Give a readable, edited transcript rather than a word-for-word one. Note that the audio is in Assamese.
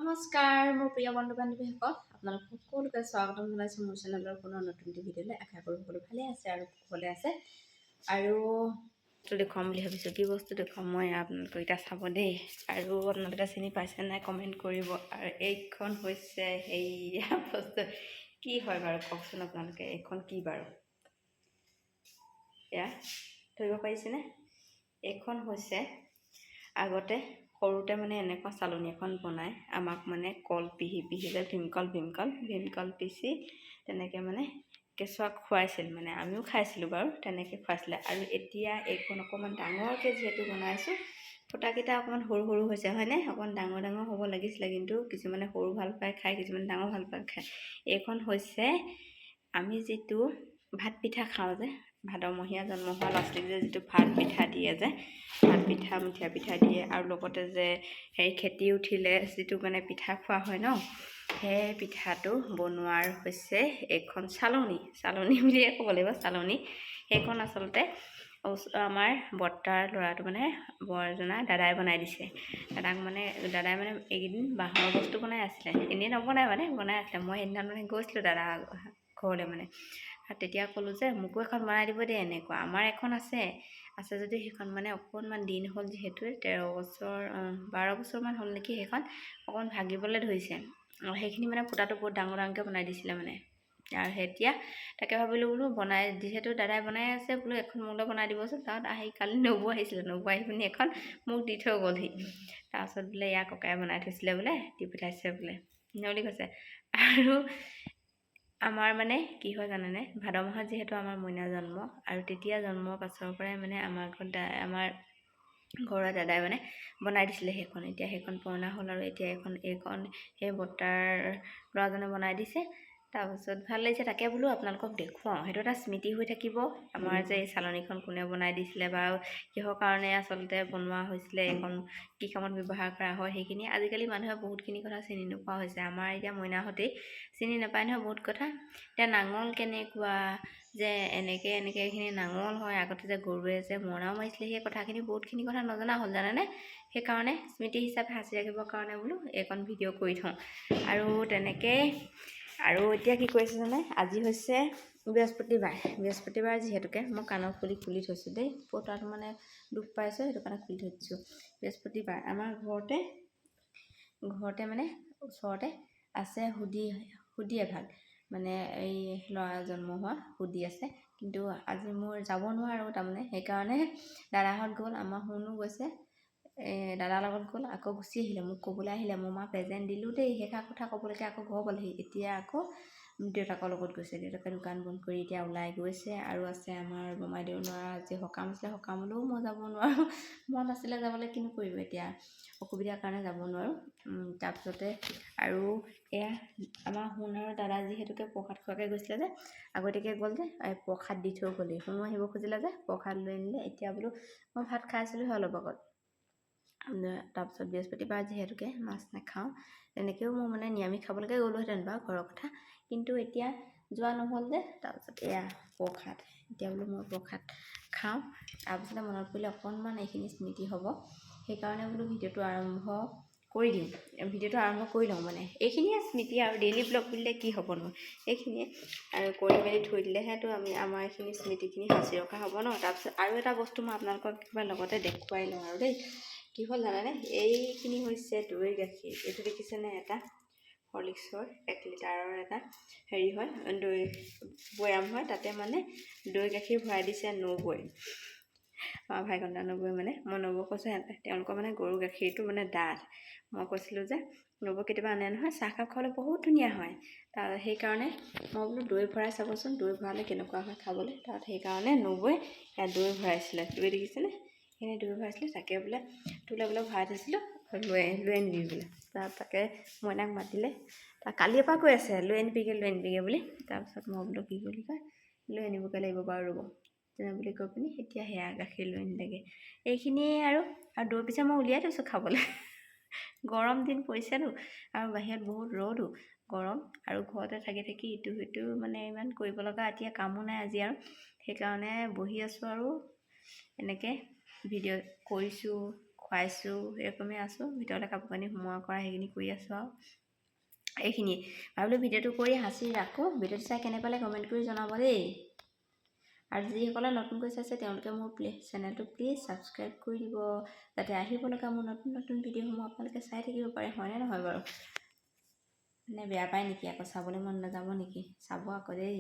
নমস্কাৰ মোৰ প্ৰিয় বন্ধু বান্ধৱীসকল, আপোনালোক সকলোকে স্বাগতম জনাইছোঁ মোৰ চেনেলৰ কোনো নতুন ভিডিঅ'লৈ। আশা কৰোঁ সকলো ভালে আছে আৰু কুশলে আছে। আৰু দেখুৱাম বুলি ভাবিছোঁ, কি বস্তু দেখুৱাম মই আপোনালোকক এতিয়া চাব দেই। আৰু আপোনালোকে চিনি পাইছে নাই কমেণ্ট কৰিব। আৰু এইখন হৈছে সেয়া বস্তু, কি হয় বাৰু কওকচোন আপোনালোকে, এইখন কি বাৰু? এয়া ধৰিব পাৰিছেনে? এইখন হৈছে আগতে সৰুতে মানে এনেকুৱা চালনী এখন বনাই আমাক মানে কল পিহিলে ভীমকল পিচি তেনেকৈ মানে কেঁচুৱাক খুৱাইছিল, মানে আমিও খাইছিলোঁ বাৰু, তেনেকৈ খুৱাইছিলে। আৰু এতিয়া এইখন অকণমান ডাঙৰকৈ যিহেতু বনাইছোঁ, ফুটাকেইটা অকণমান সৰু সৰু হৈছে হয়নে, অকণমান ডাঙৰ ডাঙৰ হ'ব লাগিছিলে, কিন্তু কিছুমানে সৰু ভাল পায় খায়, কিছুমানে ডাঙৰ ভাল পায় খায়। এইখন হৈছে আমি যিটো ভাত পিঠা খাওঁ যে, ভাদমহীয়া জন্ম হোৱা ল'ৰা ছোৱালীক যে যিটো ভাত পিঠা দিয়ে যে, ভাত পিঠা মিঠা পিঠা দিয়ে, আৰু লগতে যে খেতি উঠিলে যিটো মানে পিঠা খোৱা হয় ন, সেই পিঠাটো বনোৱাৰ হৈছে এইখন চালনী বুলিয়ে ক'ব লাগিব, চালনী। সেইখন আচলতে আমাৰ বৰ্তাৰ ল'ৰাটো মানে বৰজনা দাদাই বনাই দিছে। দাদাই মানে এইকেইদিন বাঁহৰ বস্তু বনাই আছিলে, এনেই নবনাই মানে বনাই আছিলে। মই সেইদিনা মানে গৈছিলোঁ দাদা ঘৰলৈ মানে, আৰু তেতিয়া ক'লোঁ যে মোকো এখন বনাই দিব দেই এনেকুৱা। আমাৰ এখন আছে যদি সেইখন মানে অকণমান দিন হ'ল, যিহেতু 12 বছৰমান হ'ল নেকি, সেইখন অকণমান ভাগিবলৈ ধৰিছে। আৰু সেইখিনি মানে ফুটাটো বহুত ডাঙৰ ডাঙৰকৈ বনাই দিছিলে মানে। আৰু এতিয়া তাকে ভাবিলোঁ বোলো, যিহেতু দাদাই বনাই আছে বোলো, এখন মোলৈ বনাই দিবচোন। তাত কালি নবৌ আহিছিলে, নবৌ আহি পিনি এখন মোক দি থৈ গ'লহি। তাৰপাছত বোলে ইয়াৰ ককাই বনাই থৈছিলে বোলে, দি পঠাইছে বোলে বুলি কৈছে। আৰু আমাৰ মানে কি হয় জানেনে, ভাদ মাহত যিহেতু আমাৰ মইনা জন্ম, আৰু তেতিয়া জন্মৰ পাছৰ পৰাই মানে আমাৰ ঘৰৰ দাদাই মানে বনাই দিছিলে সেইখন। এতিয়া সেইখন পুৰণা হ'ল, আৰু এতিয়া এইখন সেই বৰ্তাৰ ল'ৰাজনে বনাই দিছে। তাৰপাছত ভাল লাগিছে, তাকে বোলো আপোনালোকক দেখুৱাওঁ, সেইটো এটা স্মৃতি হৈ থাকিব আমাৰ যে এই চালনীখন কোনে বনাই দিছিলে বা কিহৰ কাৰণে আচলতে বনোৱা হৈছিলে, এইখন কি কামত ব্যৱহাৰ কৰা হয়, সেইখিনি আজিকালি মানুহে বহুতখিনি কথা চিনি নোপোৱা হৈছে। আমাৰ এতিয়া মইনাহঁতেই চিনি নাপায় নহয় বহুত কথা। এতিয়া নাঙল কেনেকুৱা, যে এনেকৈ এইখিনি নাঙল হয়, আগতে যে গৰুৱে যে মৰণাও মাৰিছিলে, সেই কথাখিনি বহুতখিনি কথা নজনা হ'ল জানেনে। সেইকাৰণে স্মৃতি হিচাপে সাঁচি ৰাখিবৰ কাৰণে বোলো এইখন ভিডিঅ' কৰি থওঁ। আৰু তেনেকৈ আৰু এতিয়া কি কৰিছে জানে, আজি হৈছে বৃহস্পতিবাৰ যিহেতুকে মই কাণৰ ফুলি খুলি থৈছোঁ দেই, পতাটো মানে দুখ পাইছোঁ, সেইটো কাৰণে খুলি থৈ দিছোঁ। বৃহস্পতিবাৰ আমাৰ ঘৰতে মানে ওচৰতে আছে সুধি এভাগ, মানে এই ল'ৰা জন্ম হোৱা সুধি আছে। কিন্তু আজি মোৰ যাব নোৱাৰোঁ তাৰমানে, সেইকাৰণে দাদাহঁত গ'ল, আমাৰ শুনো গৈছে, দাদাৰ লগত গ'ল, আকৌ গুচি আহিলে। মোক ক'বলৈ আহিলে মোৰ মা প্ৰেজেণ্ট দিলোঁ দেই, সেইষাৰ কথা ক'বলৈকে আকৌ ঘৰ গ'লহি। এতিয়া আকৌ দেউতাকৰ লগত গৈছে, দেউতাকে দোকান বন্ধ কৰি এতিয়া ওলাই গৈছে। আৰু আছে আমাৰ বমাইদেউ ল'ৰা আজি সকাম আছিলে, সকামলৈও মই যাব নোৱাৰোঁ, মন আছিলে যাবলৈ, কিনো কৰিব এতিয়া অসুবিধাৰ কাৰণে যাব নোৱাৰোঁ। তাৰপিছতে আৰু এয়া আমাৰ শুন আৰু দাদা যিহেতুকে প্ৰসাদ খোৱাকৈ গৈছিলে যে, আগতীয়াকৈ গ'ল যে, প্ৰসাদ দি থৈ গ'লি, শুনো আহিব খুজিলে যে প্ৰসাদ লৈ আনিলে। এতিয়া বোলো মই ভাত খাইছিলোঁ অলপ আগত। তাৰপিছত বৃহস্পতিবাৰ যিহেতুকে মাছ নাখাওঁ, তেনেকৈও মই মানে নিৰামিষ খাবলৈকে গ'লোহেঁতেন বাৰু, ঘৰৰ কথা, কিন্তু এতিয়া যোৱা নহ'ল যে। তাৰপিছত এয়া প্ৰসাদ, এতিয়া বোলো মই প্ৰসাদ খাওঁ। তাৰপিছতে মনত পৰিলে অকণমান এইখিনি স্মৃতি হ'ব, সেইকাৰণে বোলো ভিডিঅ'টো আৰম্ভ কৰি লওঁ। মানে এইখিনিয়ে স্মৃতি, আৰু ডেইলি ব্লগ বুলিলে কি হ'বনো, এইখিনিয়ে আৰু কৰি মেলি থৈ দিলেহেতো আমাৰ এইখিনি স্মৃতিখিনি সাঁচি ৰখা হ'ব ন। তাৰপিছত আৰু এটা বস্তু মই আপোনালোকক কিবা লগতে দেখুৱাই লওঁ আৰু দেই, কি হ'ল জানেনে, এইখিনি হৈছে দৈ গাখীৰ। এইটো দেখিছেনে, এটা হৰলিক্সৰ 1 লিটাৰৰ এটা হেৰি হয়, দৈ বৈয়াম হয়, তাতে মানে দৈ গাখীৰ ভৰাই দিছে নবৈ, আমাৰ ভাইকন্दा নবৈ। মানে মই নবৌ কৈছোঁ, তেওঁলোকৰ মানে গৰু গাখীৰটো মানে ডাঠ। মই কৈছিলোঁ যে নবৌ কেতিয়াবা আনে নহয়, চাহকাপ খাবলৈ বহুত ধুনীয়া হয়। সেইকাৰণে মই বোলো দৈ ভৰাই চাবচোন, দৈ ভৰালে কেনেকুৱা হয় খাবলৈ। সেইকাৰণে নবৈ ইয়াত দৈ ভৰাইছিলে, দৈ দেখিছেনে, সেইখিনি দৈ ভৰাইছিলে। তাকে বোলে তোলে বোলে ভৰাই থৈছিলোঁ, লৈ আনিবি বোলে। তাকে মইনাক মাতিলে, কালিৰ পৰা কৈ আছে লৈ আনিবিগৈ বুলি। তাৰপিছত মই বোলো কি বুলি কয়, লৈ আনিবগৈ লাগিব বাৰু, ৰ'ব তেনে বুলি কৈ পিনি এতিয়া সেয়া গাখীৰ লৈ আনিলেগৈ। এইখিনিয়ে আৰু দৈ পিছে মই উলিয়াই থৈছোঁ খাবলৈ। গৰম দিন পৰিছেতো, আৰু বাহিৰত বহুত ৰ'দো গৰম, আৰু ঘৰতে থাকি ইটো সিটো মানে ইমান কৰিব লগা এতিয়া কামো নাই আজি, আৰু সেইকাৰণে বহি আছোঁ আৰু এনেকৈ ভিডিঅ' কৰিছোঁ, খুৱাইছোঁ, সেইৰকমই আছোঁ। ভিতৰতে কাপোৰ কানি সোমোৱা কৰা সেইখিনি কৰি আছোঁ আৰু এইখিনিয়ে ভাবিলোঁ ভিডিঅ'টো কৰি সাঁচি ৰাখোঁ। ভিডিঅ'টো চাই কেনে পালে কমেণ্ট কৰি জনাব দেই। আৰু যিসকলে নতুনকৈ চাইছে তেওঁলোকে মোৰ চেনেলটো প্লিজ ছাবস্ক্ৰাইব কৰি দিব, যাতে আহিব লগা মোৰ নতুন নতুন ভিডিঅ'সমূহ আপোনালোকে চাই থাকিব পাৰে, হয়নে নহয় বাৰু? মানে বেয়া পায় নেকি? আকৌ চাবলৈ মন নাযাব নেকি? চাব আকৌ দেই।